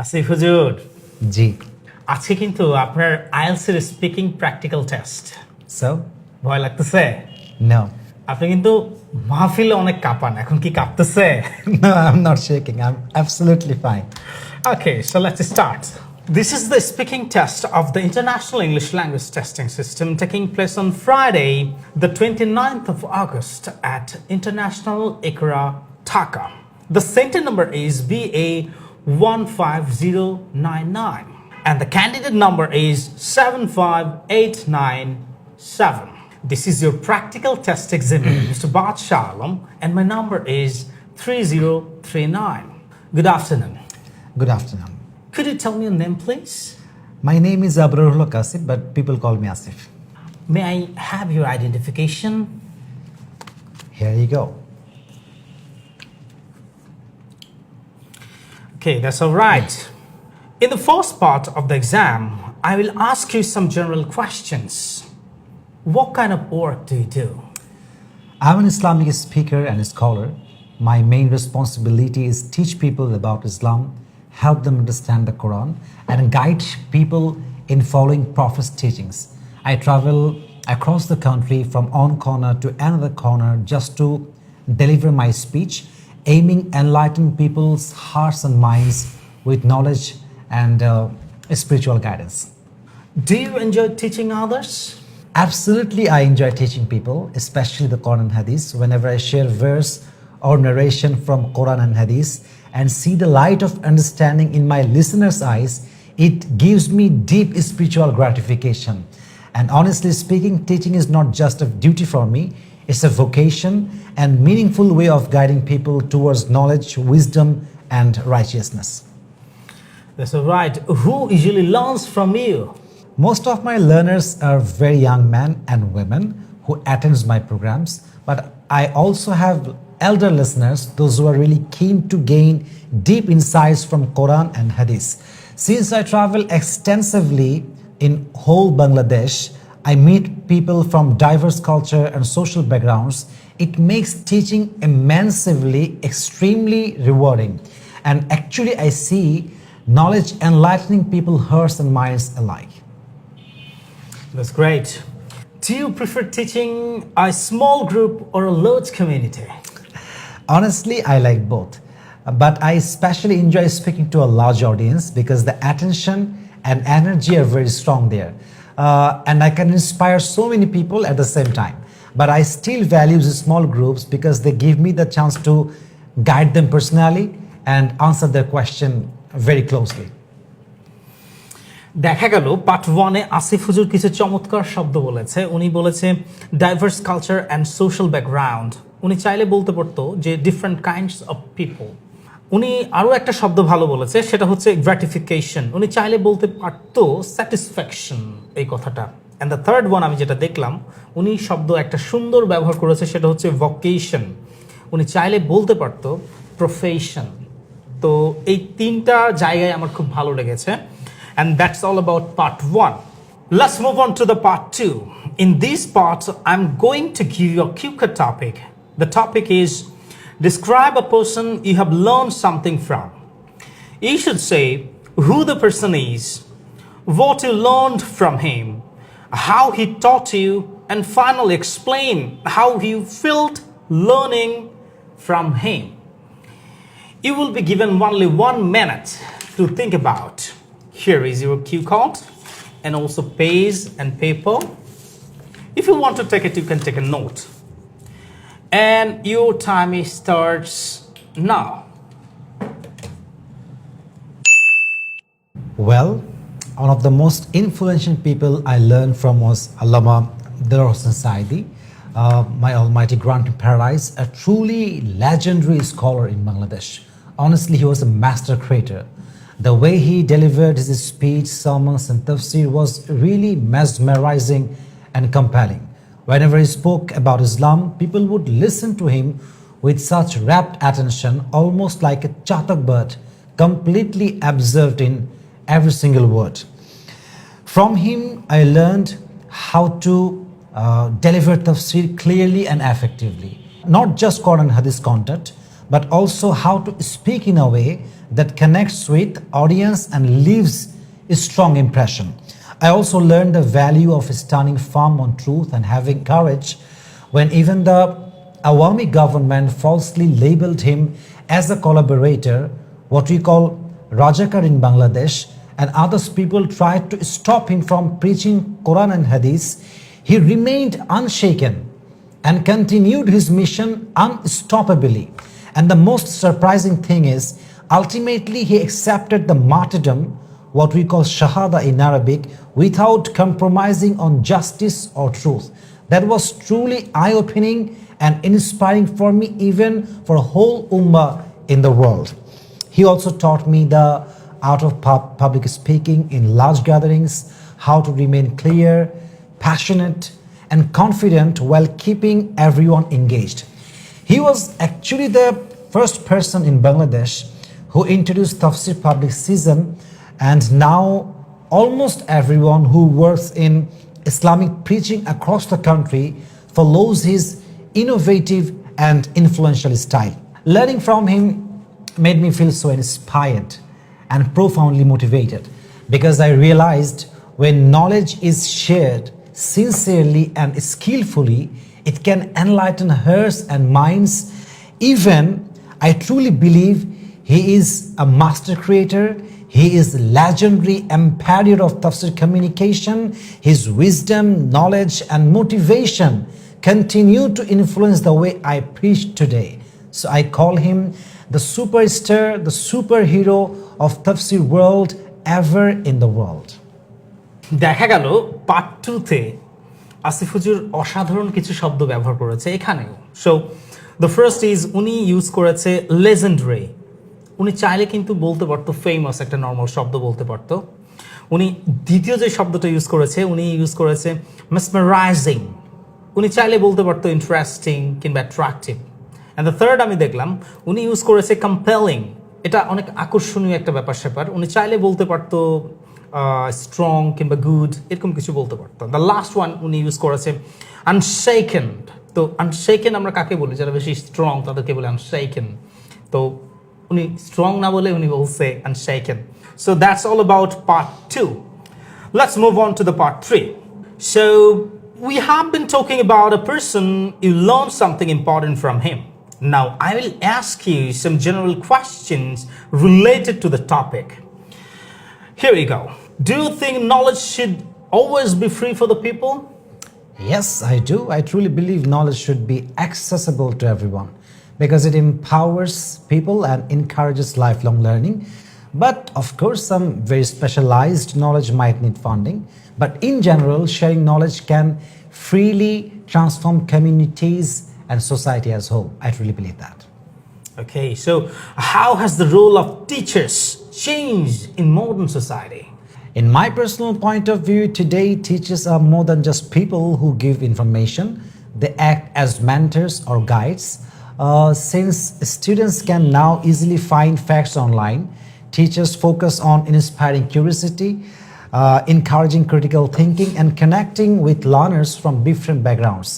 আসিফ হুজুর, জি। আজকে কিন্তু আপনার আইএলটিএস এর স্পিকিং প্র্যাকটিক্যাল টেস্ট। So? ভয় লাগতেছে? No. আপনি কিন্তু মাহফিলে অনেক কাঁপান, এখন কি কাঁপতেছে? No, I'm not shaking. I'm absolutely fine. Okay, so let's start. This is the speaking test of the International English Language Testing System taking place on Friday, the 29th of August at International Ikra, Dhaka. The center number is BA15099 and the candidate number is 75897. This is your practical test examiner, Mr. Bhat Shah Alam, and my number is 3039. Good afternoon. Good afternoon. Could you tell me your name, please? My name is Abrarullah Kasif, but people call me Asif. May I have your identification? Here you go. Okay, that's all right. In the first part of the exam, I will ask you some general questions. What kind of work do you do? I'm an Islamic speaker and scholar. My main responsibility is teach people about Islam, help them understand the Quran, and guide people in following Prophet's teachings. I travel across the country from one corner to another corner just to deliver my speech, aiming enlighten people's hearts and minds with knowledge and spiritual guidance. Do you enjoy teaching others? Absolutely, I enjoy teaching people, especially the Quran and Hadith. Whenever I share verse or narration from Quran and Hadith and see the light of understanding in my listeners' eyes, it gives me deep spiritual gratification. And honestly speaking, teaching is not just a duty for me, it's a vocation and meaningful way of guiding people towards knowledge, wisdom, and righteousness. That's all right. Who usually learns from you? Most of my learners are very young men and women who attends my programs, but I also have elder listeners, those who are really keen to gain deep insights from Quran and Hadith. Since I travel extensively in whole Bangladesh, I meet people from diverse culture and social backgrounds. It makes teaching immensely, extremely rewarding. And actually I see knowledge enlightening people's hearts and minds alike. That's great. Do you prefer teaching a small group or a large community? Honestly, I like both, but I especially enjoy speaking to a large audience because the attention and energy are very strong there. And I can inspire so many people at the same time. But I still value the small groups because they give me the chance to guide them personally and answer their question very closely. দেখা গেল part 1 এ আসিফ হুজুর কিছু চমৎকার শব্দ বলেছে। উনি বলেছে diverse culture and social background. উনি চাইলে বলতে পারতো যে ডিফারেন্ট কাইন্ডস অফ পিপল। উনি আরও একটা শব্দ ভালো বলেছে, সেটা হচ্ছে গ্র্যাটিফিকেশন। উনি চাইলে বলতে পারতো স্যাটিসফ্যাকশন, এই কথাটা। অ্যান্ড দ্য থার্ড ওয়ান আমি যেটা দেখলাম, উনি শব্দ একটা সুন্দর ব্যবহার করেছে, সেটা হচ্ছে ভোকেশন। উনি চাইলে বলতে পারতো প্রফেশন। তো এই তিনটা জায়গায় আমার খুব ভালো লেগেছে। And that's all about part 1. Let's move on to the part 2. In this part, I'm going to give you a quicker topic. The topic is describe a person you have learned something from. You should say who the person is, what you learned from him, how he taught you, and finally explain how you felt learning from him. You will be given only 1 minute to think about. Here is your cue card and also page and paper. If you want to take it, you can take a note. And your time starts now. Well, one of the most influential people I learned from was Allama Dilrus Hussain Saidi, my almighty grant in paradise, a truly legendary scholar in Bangladesh. Honestly, he was a master creator. The way he delivered his speech, sermons, and tafsir was really mesmerizing and compelling. Whenever he spoke about Islam, people would listen to him with such rapt attention, almost like a chatak bird, completely absorbed in every single word. From him, I learned how to deliver tafsir clearly and effectively. Not just Quran and Hadith content, but also how to speak in a way that connects with audience and leaves a strong impression. I also learned the value of standing firm on truth and having courage when even the Awami government falsely labeled him as a collaborator, what we call Rajakar in Bangladesh, and others people tried to stop him from preaching Quran and Hadith. He remained unshaken and continued his mission unstoppably. And the most surprising thing is, ultimately he accepted the martyrdom, what we call Shahada in Arabic, without compromising on justice or truth. That was truly eye-opening and inspiring for me, even for a whole ummah in the world. He also taught me the art of public speaking in large gatherings, how to remain clear, passionate, and confident while keeping everyone engaged. He was actually the first person in Bangladesh who introduced Tafsir public season, and now almost everyone who works in Islamic preaching across the country follows his innovative and influential style. Learning from him made me feel so inspired and profoundly motivated, because I realized when knowledge is shared sincerely and skillfully, it can enlighten hearts and minds. Even I truly believe he is a master creator. He is legendary ambassador of tafsir communication. His wisdom, knowledge, and motivation continue to influence the way I preach today. So I call him the superstar, the superhero of tafsir world ever in the world. দেখা গেল part 2 তে আসিফ হুজুর অসাধারণ কিছু শব্দ ব্যবহার করেছে এখানেও। সো দ্য ফার্স্ট ইজ উনি ইউজ করেছে লেজেন্ডারি। উনি চাইলে কিন্তু বলতে পারতো ফেমাস, একটা নর্মাল শব্দ বলতে পারতো। উনি দ্বিতীয় যে শব্দটা ইউজ করেছে, উনি ইউজ করেছে মেসমেরাইজিং। উনি চাইলে বলতে পারতো ইন্টারেস্টিং কিংবা অ্যাট্রাকটিভ। অ্যান্ড দ্য থার্ড আমি দেখলাম উনি ইউজ করেছে কম্পেলিং। এটা অনেক আকর্ষণীয় একটা ব্যাপার স্যাপার। উনি চাইলে বলতে পারতো স্ট্রং কিংবা গুড, এরকম কিছু বলতে পারতো। দ্য লাস্ট ওয়ান উনি ইউজ করেছে আনশেকেন। তো আনশেকেন আমরা কাকে বলি? যারা বেশি স্ট্রং তাদেরকে বলে আনশেকেন। তো উনি স্ট্রং না বলে উনি বলছে unshaken. So that's all about part 2. Let's move on to the part 3. So we have been talking about a person, you learn something important from him. Now I will ask you some general questions related to the topic. Here we go. Do you think knowledge should always be free for the people? Yes, I do. I truly believe knowledge should be accessible to everyone because it empowers people and encourages lifelong learning. But of course, some very specialized knowledge might need funding. But in general, sharing knowledge can freely transform communities and society as a whole. I truly believe that. Okay, so how has the role of teachers changed in modern society? In my personal point of view, today teachers are more than just people who give information. They act as mentors or guides. Since students can now easily find facts online, teachers focus on inspiring curiosity, encouraging critical thinking, and connecting with learners from different backgrounds.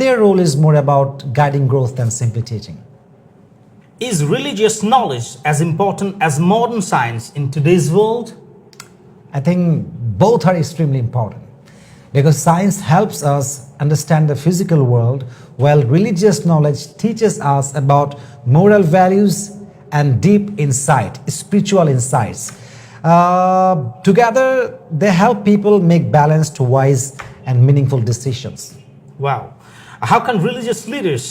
Their role is more about guiding growth than simply teaching. Is religious knowledge as important as modern science in today's world? I think both are extremely important because science helps us understand the physical world, while religious knowledge teaches us about moral values and deep insight, spiritual insights. Together, they help people make balanced, wise, and meaningful decisions. Wow. How can religious leaders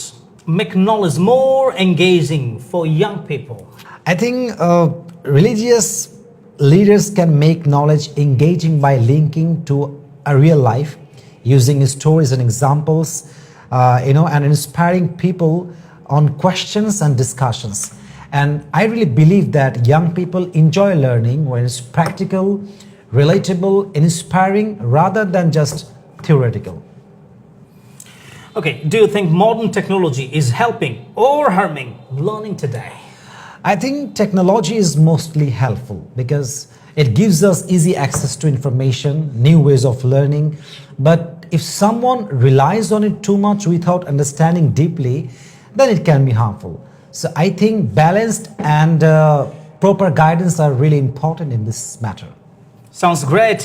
make knowledge more engaging for young people? I think religious leaders can make knowledge engaging by linking to a real life, using stories and examples, and inspiring people on questions and discussions. And I really believe that young people enjoy learning when it's practical, relatable, inspiring, rather than just theoretical. Okay, do you think modern technology is helping or harming learning today? I think technology is mostly helpful because it gives us easy access to information, new ways of learning. But if someone relies on it too much without understanding deeply, then it can be harmful. So I think balanced and proper guidance are really important in this matter. Sounds great.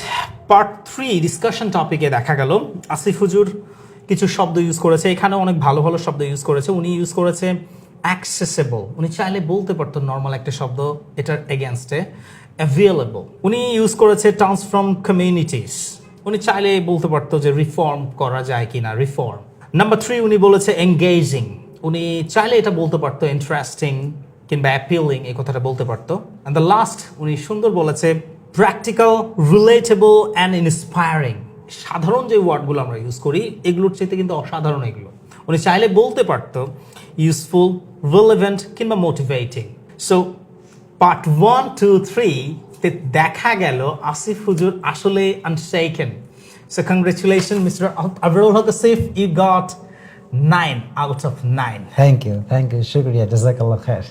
Part 3 discussion টপিকে দেখা গেল আসিফ হুজুর কিছু শব্দ use করেছে, এখানে অনেক ভালো ভালো শব্দ ইউজ করেছে। উনি ইউজ করেছে অ্যাক্সেসেবল, উনি চাইলে বলতে পারতো নর্মাল একটা শব্দ এটার এগেনস্টে, অ্যাভেলেবল। উনি ইউজ করেছে ট্রান্সফর্ম কমিউনিটিস, উনি চাইলে বলতে পারতো যে রিফর্ম করা যায় কিনা, রিফর্ম। নাম্বার 3 উনি বলেছে এঙ্গেজিং, উনি চাইলে এটা বলতে পারতো ইন্টারেস্টিং কিংবা অ্যাপিলিং, এই কথাটা বলতে পারতো। অ্যান্ড দ্য লাস্ট উনি সুন্দর বলেছে প্র্যাকটিক্যাল, রিলেটেবল অ্যান্ড ইন্সপায়ারিং। সাধারণ যে ওয়ার্ডগুলো আমরা ইউজ করি এগুলোর চাইতে কিন্তু অসাধারণ এগুলো। উনি চাইলে বলতে পারতো ইউজফুল, রিলেভেন্ট কিংবা মোটিভেটিং। সো পার্ট 1, 2, 3 তে দেখা গেল আসিফ হুজুর আসলে unshaken. So congratulation mister Abrul Haq Asif, you got 9 out of 9. Thank you. Shukriya. Jazakallah khair.